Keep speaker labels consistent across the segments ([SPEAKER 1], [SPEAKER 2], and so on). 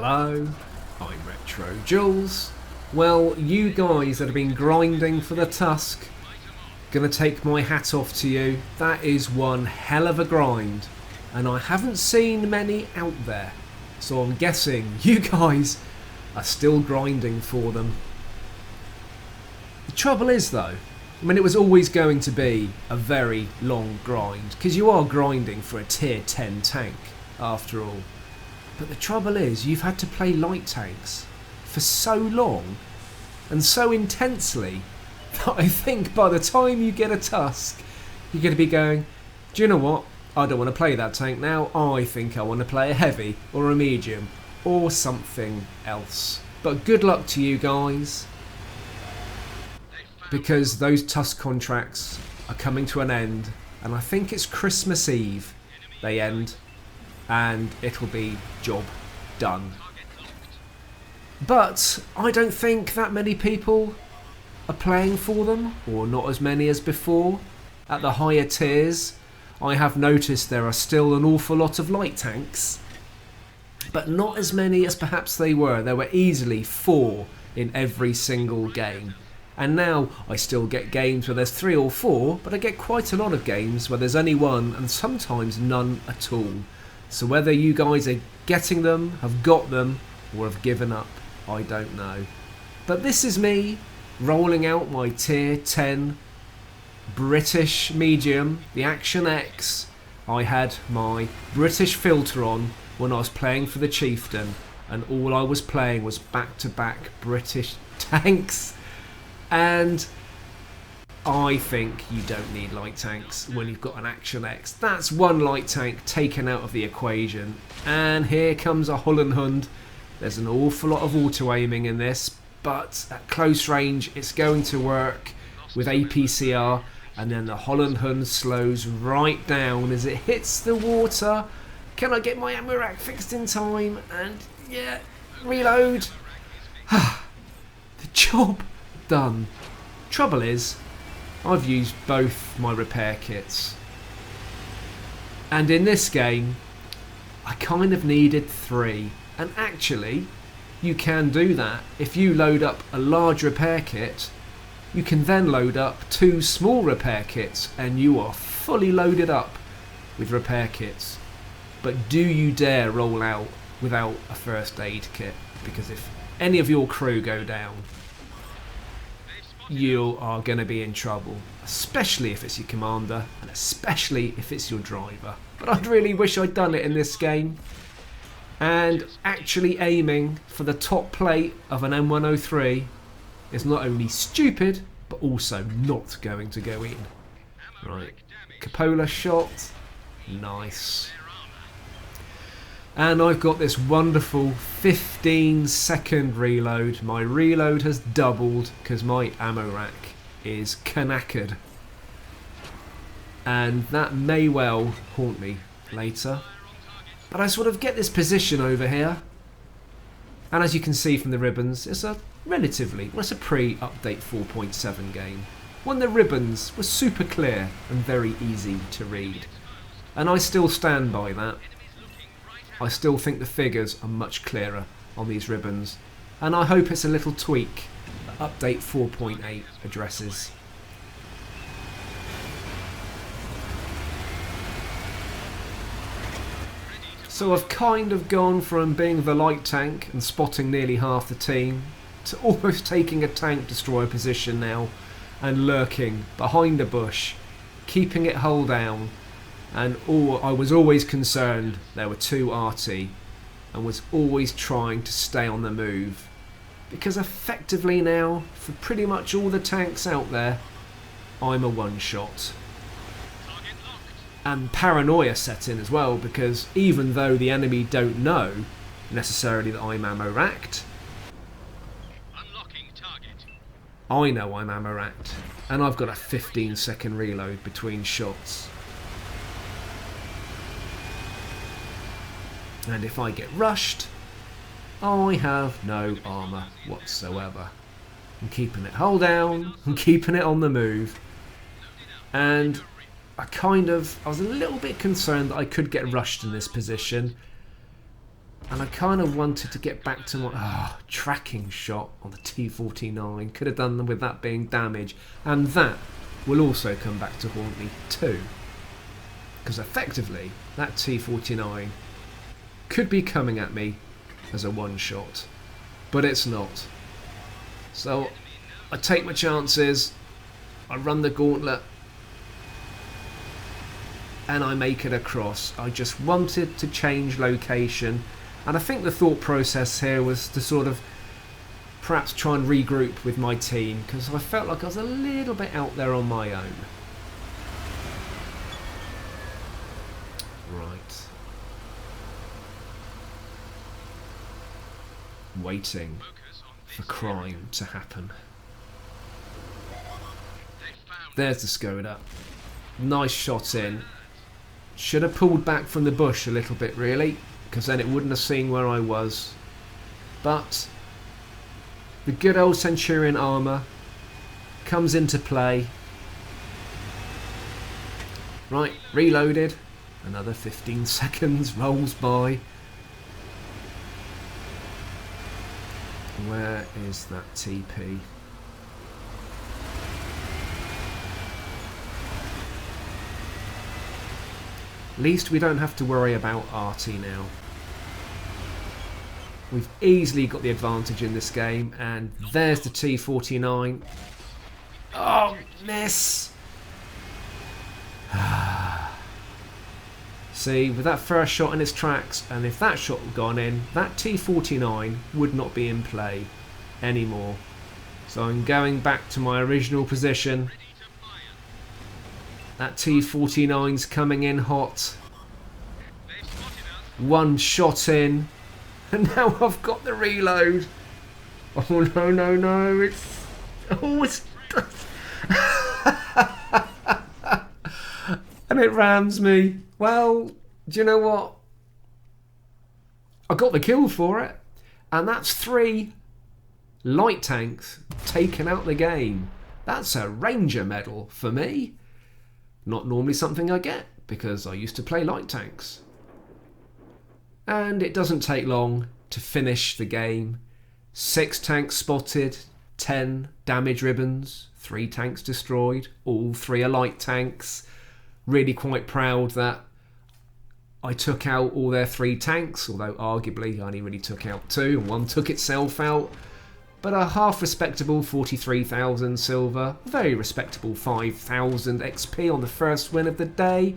[SPEAKER 1] Hello, I'm RetroJules. Well, you guys that have been grinding for the Tusk, gonna take my hat off to you. That is one hell of a grind, and I haven't seen many out there, so I'm guessing you guys are still grinding for them. The trouble is though, I mean, it was always going to be a very long grind, because you are grinding for a tier 10 tank after all. But the trouble is, you've had to play light tanks for so long and so intensely that I think by the time you get a Tusk, you're going to be going, do you know what? I don't want to play that tank now. I think I want to play a heavy or a medium or something else. But good luck to you guys, because those Tusk contracts are coming to an end, and I think it's Christmas Eve they end, and it'll be job done. But I don't think that many people are playing for them, or not as many as before. At the higher tiers, I have noticed there are still an awful lot of light tanks, but not as many as perhaps they were. There were easily 4 in every single game. And now I still get games where there's 3 or 4, but I get quite a lot of games where there's only 1 and sometimes none at all. So whether you guys are getting them, have got them, or have given up, I don't know. But this is me rolling out my tier 10 British medium, the Action X. I had my British filter on when I was playing for the Chieftain, and all I was playing was back-to-back British tanks. And I think you don't need light tanks when you've got an Action X. That's one light tank taken out of the equation. And here comes a Holland Hund. There's an awful lot of auto-aiming in this, but at close range it's going to work with APCR, and then the Holland Hund slows right down as it hits the water. Can I get my ammo rack fixed in time? And yeah, reload. The job done. Trouble is, I've used both my repair kits, and in this game I kind of needed 3, and actually you can do that. If you load up a large repair kit, you can then load up 2 small repair kits and you are fully loaded up with repair kits. But do you dare roll out without a first aid kit, because if any of your crew go down, you are going to be in trouble, especially if it's your commander and especially if it's your driver. But I'd really wish I'd done it in this game, and actually aiming for the top plate of an M103 is not only stupid but also not going to go in. Right, Cupola shot, nice. And I've got this wonderful 15-second reload. My reload has doubled because my ammo rack is knackered. And that may well haunt me later. But I sort of get this position over here. And as you can see from the ribbons, it's a relatively, well, it's a pre-update 4.7 game. When the ribbons were super clear and very easy to read. And I still stand by that. I still think the figures are much clearer on these ribbons, and I hope it's a little tweak that update 4.8 addresses. So I've kind of gone from being the light tank and spotting nearly half the team to almost taking a tank destroyer position now and lurking behind a bush, keeping it hull down. And I was always concerned there were 2 RT, and was always trying to stay on the move, because effectively now, for pretty much all the tanks out there, I'm a one-shot. And paranoia set in as well, because even though the enemy don't know necessarily that I'm ammo racked, I know I'm ammo racked, and I've got a 15-second reload between shots. And if I get rushed, I have no armour whatsoever. I'm keeping it hull down, I'm keeping it on the move, and I was a little bit concerned that I could get rushed in this position, And I kind of wanted to get back to my tracking shot on the T49. Could have done with that being damage. And that will also come back to haunt me too. Because effectively, that T49 could be coming at me as a one-shot. But it's not. So I take my chances. I run the gauntlet. And I make it across. I just wanted to change location. And I think the thought process here was to sort of perhaps try and regroup with my team, because I felt like I was a little bit out there on my own. Right. Waiting for crime to happen. There's the Skoda. Nice shot in. Should have pulled back from the bush a little bit, really, because then it wouldn't have seen where I was. But the good old Centurion armour comes into play. Right, reloaded. Another 15 seconds rolls by. Where is that TP? At least we don't have to worry about Artie now. We've easily got the advantage in this game, and there's the T49. Oh, miss! See, with that first shot in its tracks, and if that shot had gone in, that T49 would not be in play anymore. So I'm going back to my original position. That T49's coming in hot. One shot in. And now I've got the reload. Oh no, no, no. It's... Oh, it's... And it rams me. Well, do you know what? I got the kill for it. And that's 3 light tanks taken out the game. That's a Ranger medal for me. Not normally something I get, because I used to play light tanks. And it doesn't take long to finish the game. 6 tanks spotted, 10 damage ribbons, 3 tanks destroyed, all 3 are light tanks. Really quite proud that I took out all their 3 tanks, although arguably I only really took out 2 and 1 took itself out. But a half respectable 43,000 silver, very respectable 5,000 XP on the first win of the day,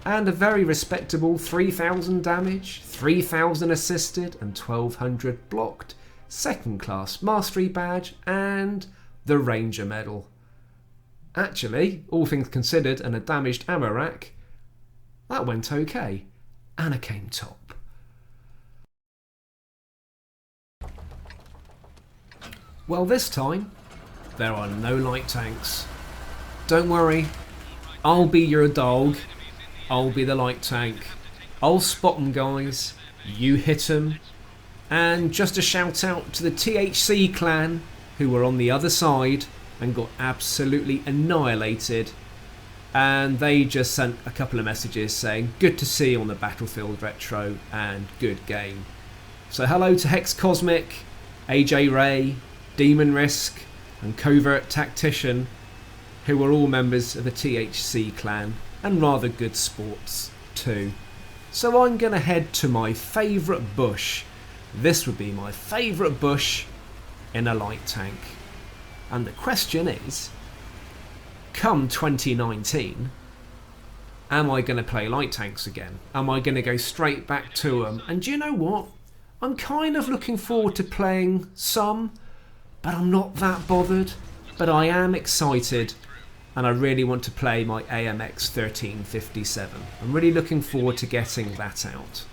[SPEAKER 1] and a very respectable 3,000 damage, 3,000 assisted and 1,200 blocked, second class mastery badge and the Ranger medal. Actually, all things considered and a damaged ammo rack, that went okay, and I came top. Well, this time, there are no light tanks. Don't worry, I'll be your dog. I'll be the light tank. I'll spot them, guys. You hit them. And just a shout out to the THC clan, who were on the other side and got absolutely annihilated. And they just sent a couple of messages saying, good to see you on the Battlefield Retro and good game. So hello to Hex Cosmic, AJ Ray, Demon Risk and Covert Tactician, who were all members of the THC clan and rather good sports too. So I'm going to head to my favourite bush. This would be my favourite bush in a light tank. And the question is, come 2019, am I going to play light tanks again? Am I going to go straight back to them? And do you know what? I'm kind of looking forward to playing some, but I'm not that bothered. But I am excited, and I really want to play my AMX 1357. I'm really looking forward to getting that out.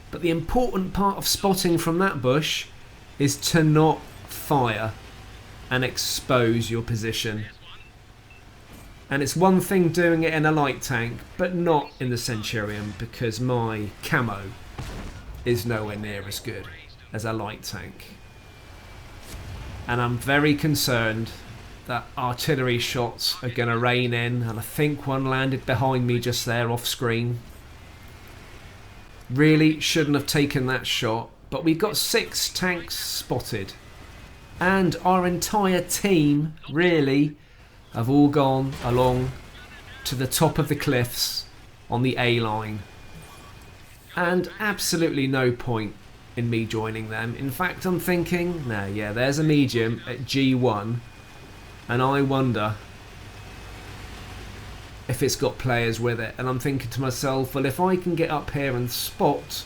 [SPEAKER 1] But the important part of spotting from that bush is to not fire and expose your position. And it's one thing doing it in a light tank, but not in the Centurion, because my camo is nowhere near as good as a light tank. And I'm very concerned that artillery shots are going to rain in, and I think one landed behind me just there off screen. Really shouldn't have taken that shot, but we got 6 tanks spotted. And our entire team, really, have all gone along to the top of the cliffs on the A line. And absolutely no point in me joining them. In fact, I'm thinking, nah, yeah, there's a medium at G1, and I wonder if it's got players with it. And I'm thinking to myself, well, if I can get up here and spot,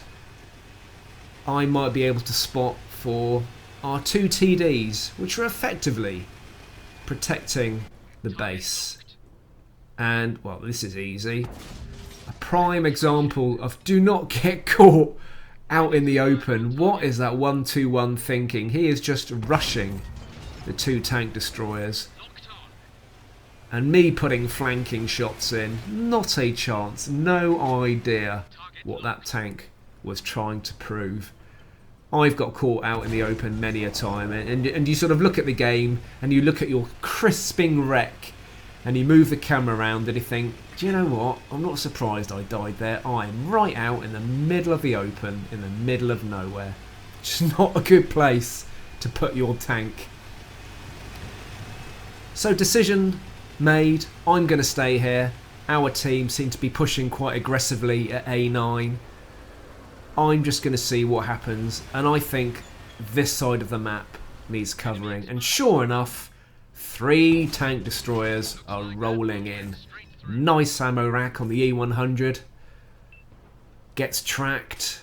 [SPEAKER 1] I might be able to spot for our 2 TDs, which are effectively protecting the base. And, well, this is easy. A prime example of do not get caught out in the open. What is that 1-2-1 thinking? He is just rushing the 2 tank destroyers. And me putting flanking shots in, not a chance, no idea what that tank was trying to prove. I've got caught out in the open many a time, and you sort of look at the game and you look at your crisping wreck and you move the camera around and you think, do you know what, I'm not surprised I died there. I'm right out in the middle of the open, in the middle of nowhere. Just not a good place to put your tank. So decision made, I'm going to stay here. Our team seem to be pushing quite aggressively at A9. I'm just going to see what happens, and I think this side of the map needs covering. And sure enough, 3 tank destroyers are rolling in. Nice ammo rack on the E100. Gets tracked.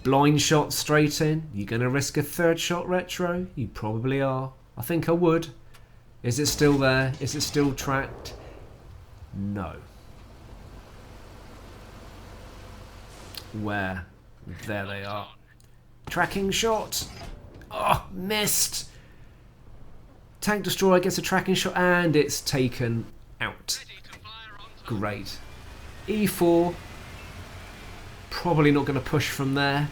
[SPEAKER 1] Blind shot straight in. You going to risk a 3rd shot, Retro? You probably are. I think I would. Is it still there? Is it still tracked? No. Where? There they are. Tracking shot. Oh, missed. Tank destroyer gets a tracking shot and it's taken out. Great. E4. Probably not going to push from there.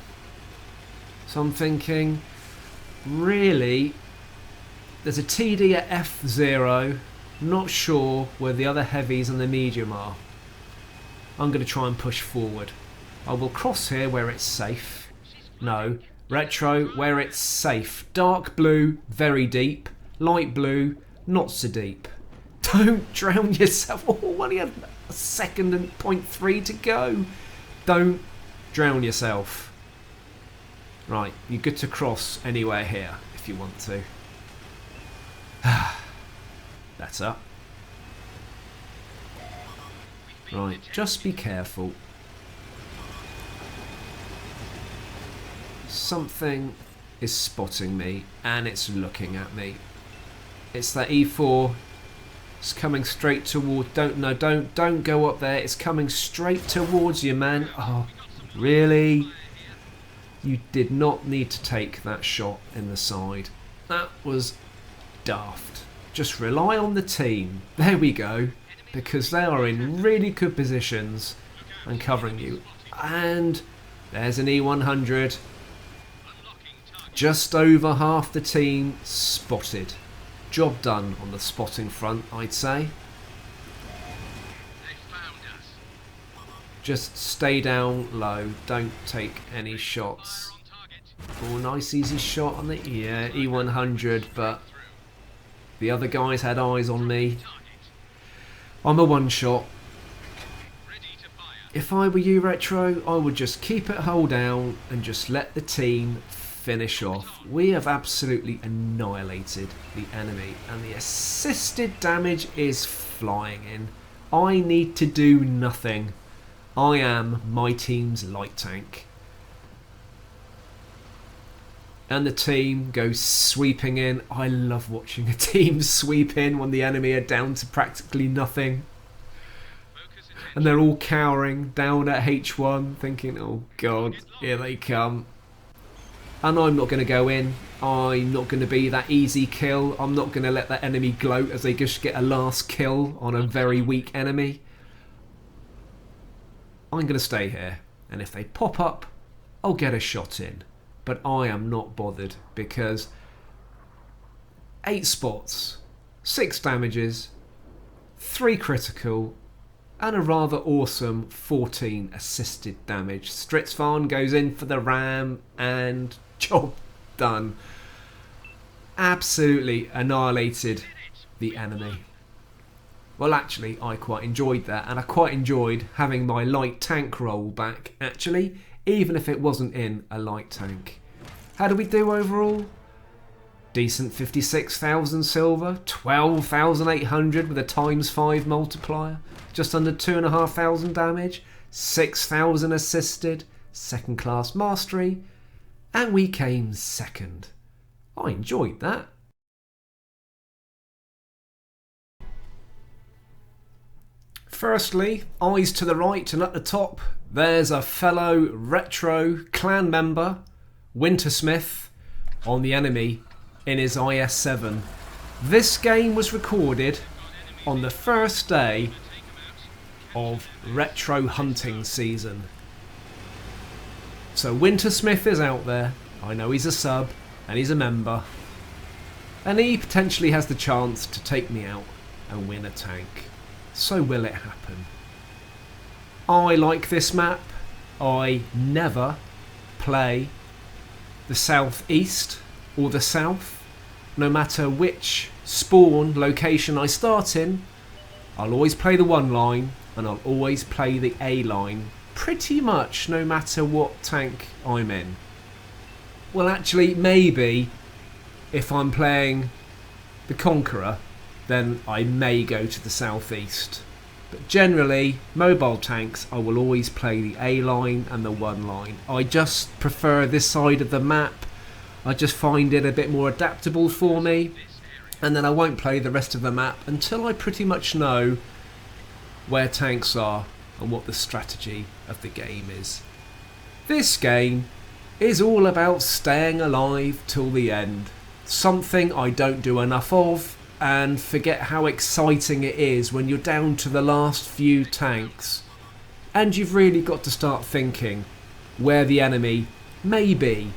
[SPEAKER 1] So I'm thinking, really, there's a TD at F0. Not sure where the other heavies and the medium are. I'm going to try and push forward. I will cross here where it's safe. No. Retro, where it's safe. Dark blue, very deep. Light blue, not so deep. Don't drown yourself. Oh, only a second and 0.3 to go. Don't drown yourself. Right, you're good to cross anywhere here if you want to. That's up. Right, just be careful. Something is spotting me and it's looking at me. It's that E4. It's coming straight toward. Don't go up there. It's coming straight towards you, man. Oh, really? You did not need to take that shot in the side. That was daft. Just rely on the team. There we go. Because they are in really good positions and covering you. And there's an E100. Just over half the team spotted. Job done on the spotting front, I'd say. Just stay down low. Don't take any shots. Oh, nice easy shot on the E100, but the other guys had eyes on me. I'm a one shot. If I were you, Retro, I would just keep it hull down and just let the team finish off. We have absolutely annihilated the enemy and the assisted damage is flying in. I need to do nothing. I am my team's light tank. And the team goes sweeping in. I love watching a team sweep in when the enemy are down to practically nothing. And they're all cowering down at H1 thinking, oh god, here they come. And I'm not going to go in. I'm not going to be that easy kill. I'm not going to let that enemy gloat as they just get a last kill on a very weak enemy. I'm going to stay here. And if they pop up, I'll get a shot in. But I am not bothered because 8 spots, 6 damages, 3 critical, and a rather awesome 14 assisted damage. Stritzfarn goes in for the ram and job done. Absolutely annihilated the enemy. Well, actually, I quite enjoyed that, and I quite enjoyed having my light tank roll back, actually, even if it wasn't in a light tank. How did we do overall? Decent 56,000 silver, 12,800 with a ×5 multiplier, just under 2,500 damage, 6,000 assisted, second class mastery, and we came second. I enjoyed that. Firstly, eyes to the right and at the top, there's a fellow retro clan member, Wintersmith, on the enemy in his IS-7. This game was recorded on the first day of retro hunting season. So Wintersmith is out there. I know he's a sub and he's a member, and he potentially has the chance to take me out and win a tank. So will it happen? I like this map. I never play the southeast or the south. No matter which spawn location I start in, I'll always play the 1 line and I'll always play the A line, pretty much no matter what tank I'm in. Well, actually, maybe if I'm playing the Conqueror, then I may go to the southeast. But generally, mobile tanks, I will always play the A line and the 1 line. I just prefer this side of the map. I just find it a bit more adaptable for me. And then I won't play the rest of the map until I pretty much know where tanks are and what the strategy of the game is. This game is all about staying alive till the end. Something I don't do enough of, and forget how exciting it is when you're down to the last few tanks and you've really got to start thinking where the enemy may be,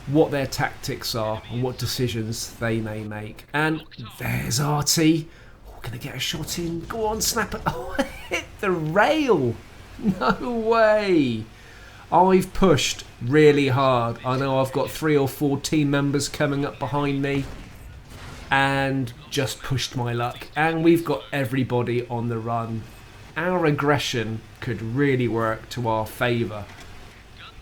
[SPEAKER 1] what their tactics are and what decisions they may make. And there's RT. Oh, gonna get a shot in. Go on, snap it. Oh, I hit the rail. No way. I've pushed really hard. I know I've got 3 or 4 team members coming up behind me and just pushed my luck. And we've got everybody on the run. Our aggression could really work to our favour.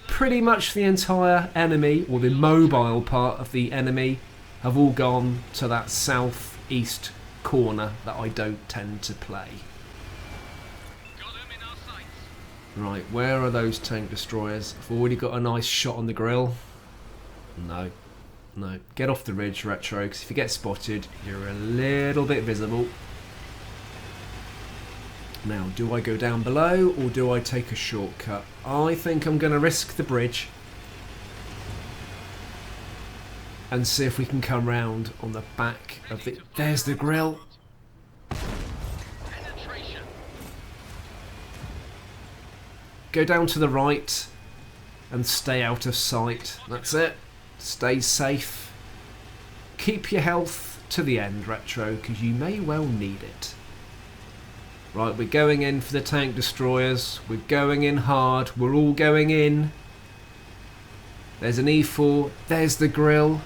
[SPEAKER 1] Pretty much the entire enemy, or the mobile part of the enemy, have all gone to that southeast corner that I don't tend to play. Right, where are those tank destroyers? I've already got a nice shot on the grill. No. No, get off the ridge, Retro, because if you get spotted, you're a little bit visible. Now, do I go down below or do I take a shortcut? I think I'm going to risk the bridge and see if we can come round on the back of the... There's the grill. Go down to the right and stay out of sight. That's it. Stay safe. Keep your health to the end, Retro, because you may well need it. Right, we're going in for the tank destroyers. We're going in hard. We're all going in. There's an E4. There's the grill.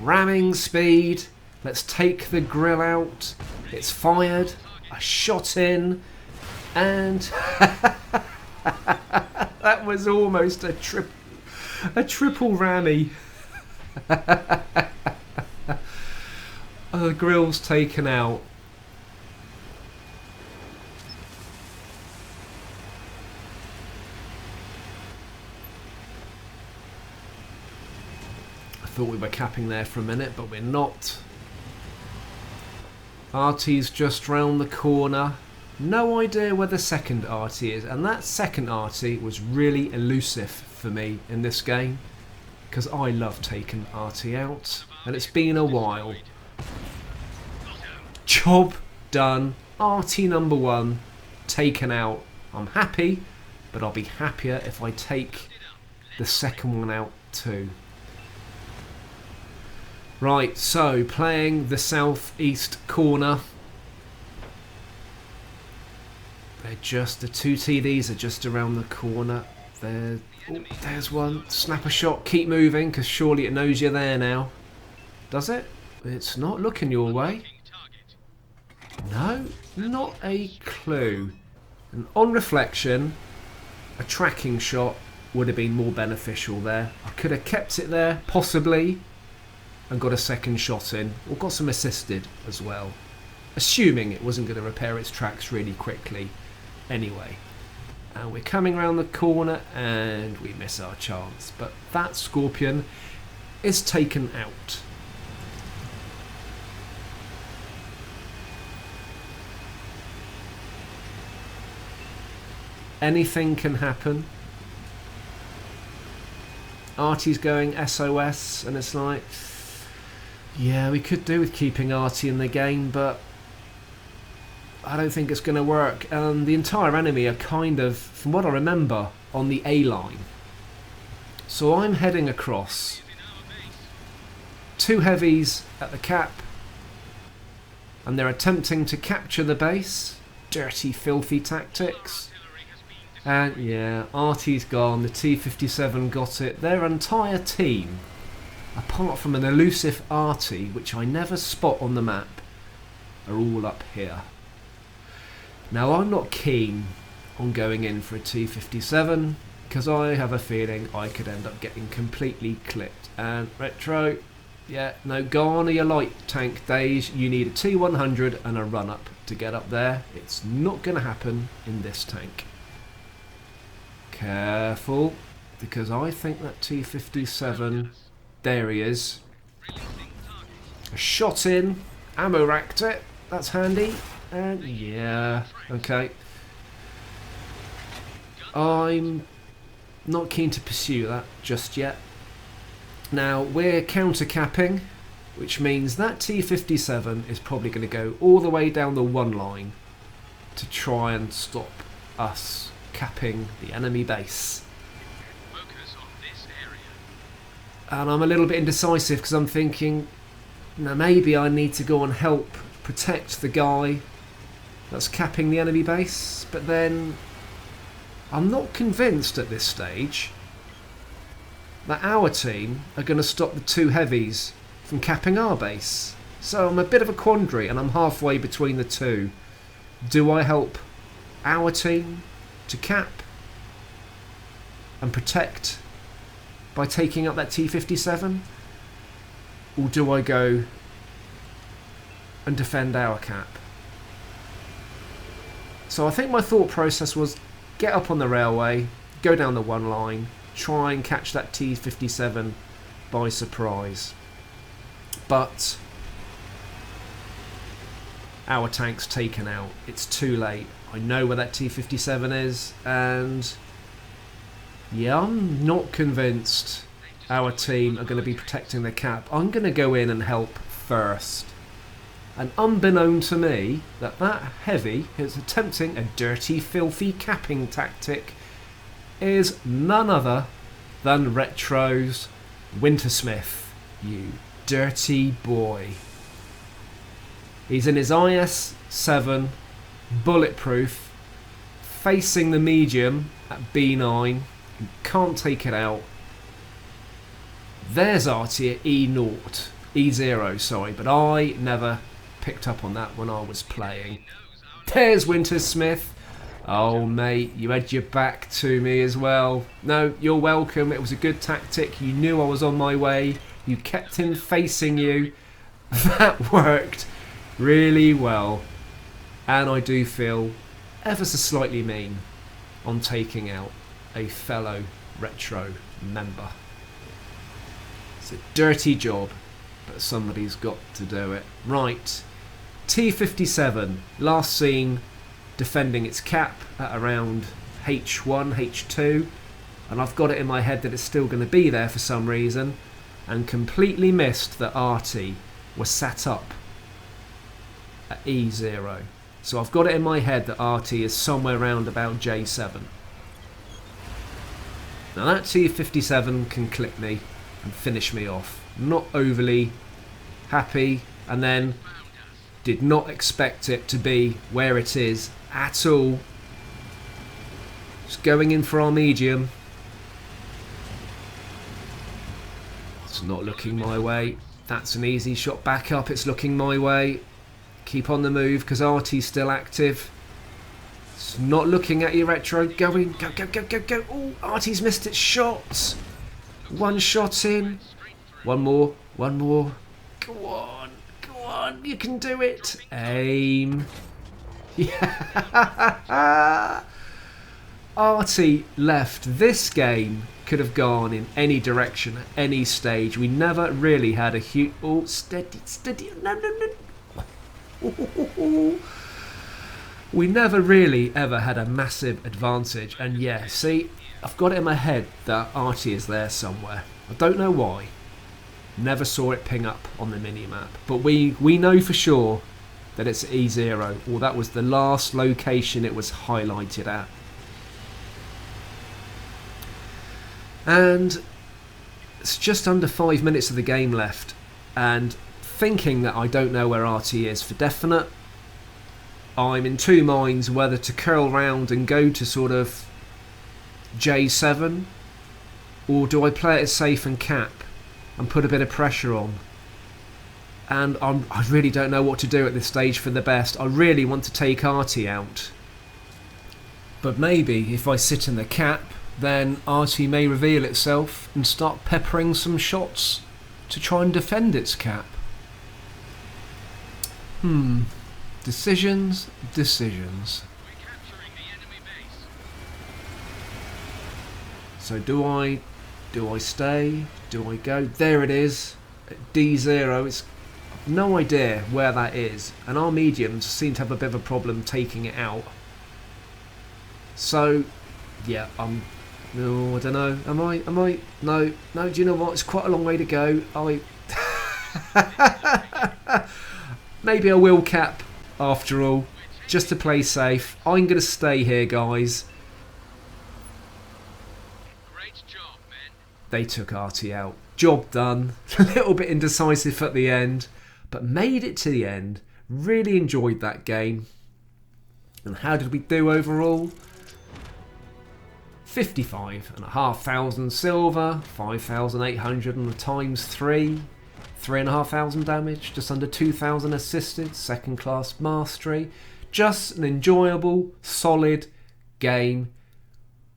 [SPEAKER 1] Ramming speed. Let's take the grill out. It's fired. A shot in. And that was almost a triple rammy. The grill's taken out. I thought we were capping there for a minute, but we're not. RT's just round the corner. No idea where the second RT is, and that second RT was really elusive for me in this game, because I love taking RT out, and it's been a while. Job done. RT number 1 taken out. I'm happy, but I'll be happier if I take the second one out too. Right, so playing the southeast corner. They're just, the two TDs are just around the corner. There, oh, there's one. Snap a shot, keep moving, because surely it knows you're there now. Does it? It's not looking your way. No, not a clue. And on reflection, a tracking shot would have been more beneficial there. I could have kept it there, possibly, and got a second shot in, or got some assisted as well. Assuming it wasn't going to repair its tracks really quickly anyway. And we're coming around the corner and we miss our chance. But that Scorpion is taken out. Anything can happen. Artie's going SOS and it's like, yeah, we could do with keeping Artie in the game, but I don't think it's going to work. And the entire enemy are kind of, from what I remember, on the A line. So I'm heading across. Two heavies at the cap. And they're attempting to capture the base. Dirty, filthy tactics. And yeah, Artie's gone. The T-57 got it. Their entire team, apart from an elusive Artie, which I never spot on the map, are all up here. Now, I'm not keen on going in for a T-57 because I have a feeling I could end up getting completely clipped. And Retro, yeah, no, go on to your light tank days. You need a T-100 and a run-up to get up there. It's not going to happen in this tank. Careful, because I think that T-57, there he is. A shot in, ammo racked it, that's handy. And yeah, okay. I'm not keen to pursue that just yet. Now, we're counter-capping, which means that T-57 is probably going to go all the way down the one line to try and stop us capping the enemy base. And I'm a little bit indecisive because I'm thinking, now maybe I need to go and help protect the guy that's capping the enemy base, but then I'm not convinced at this stage that our team are going to stop the two heavies from capping our base. So I'm a bit of a quandary and I'm halfway between the two. Do I help our team to cap and protect by taking up that T-57, or do I go and defend our cap? So I think my thought process was get up on the railway, go down the one line, try and catch that T-57 by surprise. But our tank's taken out. It's too late. I know where that T-57 is, and yeah, I'm not convinced our team are going to be protecting the cap. I'm going to go in and help first. And unbeknown to me, that heavy is attempting a dirty, filthy capping tactic is none other than Retro's Wintersmith. You dirty boy. He's in his IS-7, bulletproof, facing the medium at B9. Can't take it out. There's Artie at E0, sorry, but I never picked up on that when I was playing. There's Wintersmith. Oh mate, you had your back to me as well. No, you're welcome. It was a good tactic. You knew I was on my way. You kept him facing you. That worked really well. And I do feel ever so slightly mean on taking out a fellow Retro member. It's a dirty job, but somebody's got to do it. Right, T-57, last seen defending its cap at around H1, H2, and I've got it in my head that it's still going to be there for some reason, and completely missed that Artie was sat up at E0. So I've got it in my head that Artie is somewhere around about J7. Now that T-57 can clip me and finish me off. Not overly happy, and then did not expect it to be where it is at all. Just going in for our medium. It's not looking my way. That's an easy shot back up. It's looking my way. Keep on the move because Artie's still active. It's not looking at you, Retro. Going. Go, go, go, go, go. Oh, Artie's missed its shots. One shot in. One more. One more. Go on. Go on. You can do it. Aim. Yeah. Artie left. This game could have gone in any direction at any stage. We never really had a huge... Oh, steady, steady. No, no, no. We never really ever had a massive advantage. And yeah, see, I've got it in my head that Artie is there somewhere. I don't know why. Never saw it ping up on the minimap. But we know for sure that it's E0. Or that was the last location it was highlighted at. And it's just under 5 minutes of the game left. And thinking that I don't know where RT is for definite, I'm in two minds whether to curl round and go to sort of J7, or do I play it safe and cap and put a bit of pressure on. And I really don't know what to do at this stage for the best. I really want to take RT out. But maybe if I sit in the cap, then RT may reveal itself and start peppering some shots to try and defend its cap. Decisions, decisions. So do I stay? Do I go? There it is. D0. It's no idea where that is, and our mediums seem to have a bit of a problem taking it out. So yeah, no, I don't know. Am I? No. Do you know what? It's quite a long way to go. Maybe I will cap after all, just to play safe. I'm going to stay here, guys.
[SPEAKER 2] Great job, man.
[SPEAKER 1] They took RT out. Job done. A little bit indecisive at the end, but made it to the end. Really enjoyed that game. And how did we do overall? 55,500 silver, 5,800 on the ×3, 3,500 damage, just under 2,000 assisted, second class mastery. Just an enjoyable, solid game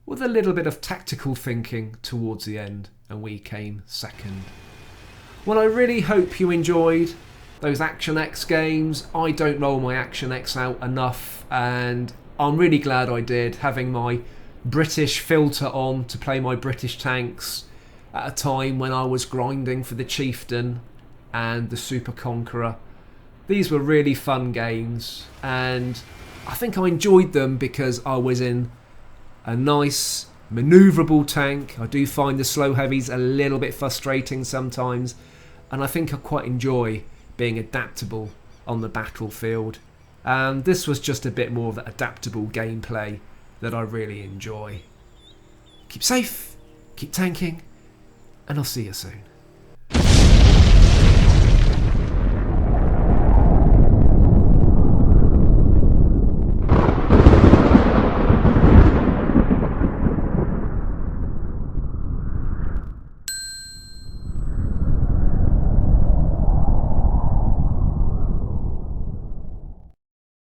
[SPEAKER 1] with a little bit of tactical thinking towards the end, and we came second. Well, I really hope you enjoyed those Action X games. I don't roll my Action X out enough, and I'm really glad I did, having my British filter on to play my British tanks at a time when I was grinding for the Chieftain and the Super Conqueror. These were really fun games, and I think I enjoyed them because I was in a nice manoeuvrable tank. I do find the slow heavies a little bit frustrating sometimes, and I think I quite enjoy being adaptable on the battlefield, and this was just a bit more of the adaptable gameplay that I really enjoy. Keep safe, keep tanking, and I'll see you soon.